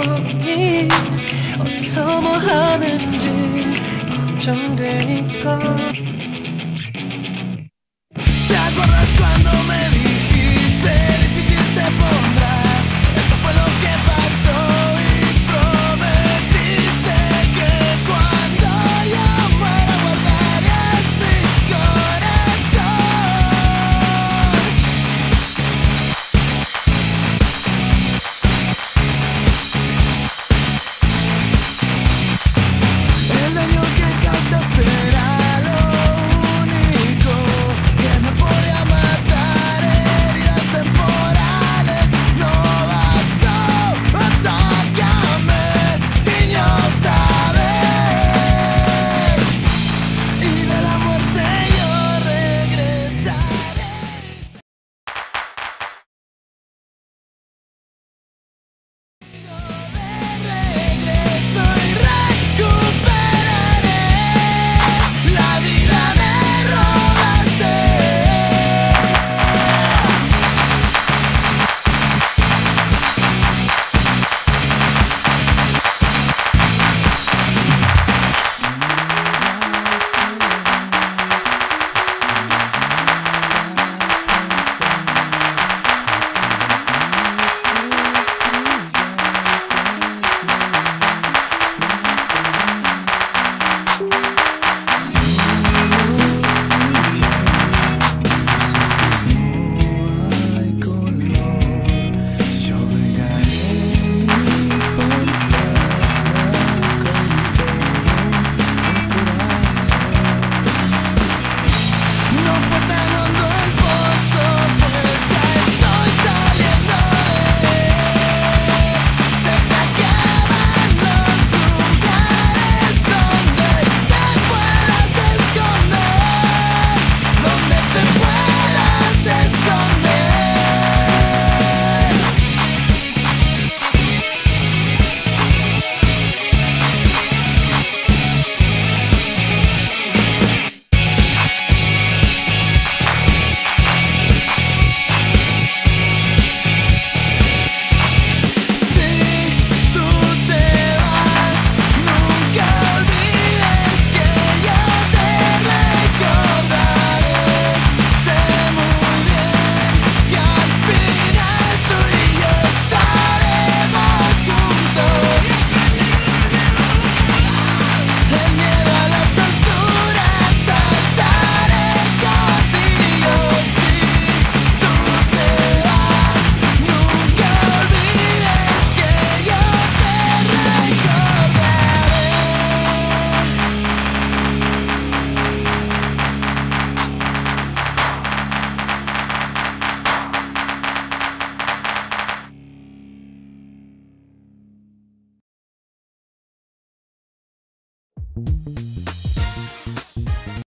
몸이 어디서 뭐 하는지 걱정되니까. ¿Te acuerdas cuando me dijiste difícil se pondrá? Eso fue lo que pasó y prometiste que cuando yo muera guardarías mi corazón. El daño que causaste era lo único que me podía matar, heridas temporales, no bastó. Atácame sin yo saber, y de la muerte yo regresaré. De regreso y recuperaré la vida me robaste. Hay color, yo regaré mi fantasma con no fue tan hondo el pozo, pues ya estoy saliendo de él. Se te acaban los lugares donde te puedas esconder, donde te puedas esconder. Si tú te vas, nunca olvides que yo te recordaré. Sé muy bien que al final tú y yo estaremos juntos. El miedo a las alturas saltaré contigo. Si tú te vas, nunca olvides que yo te recordaré.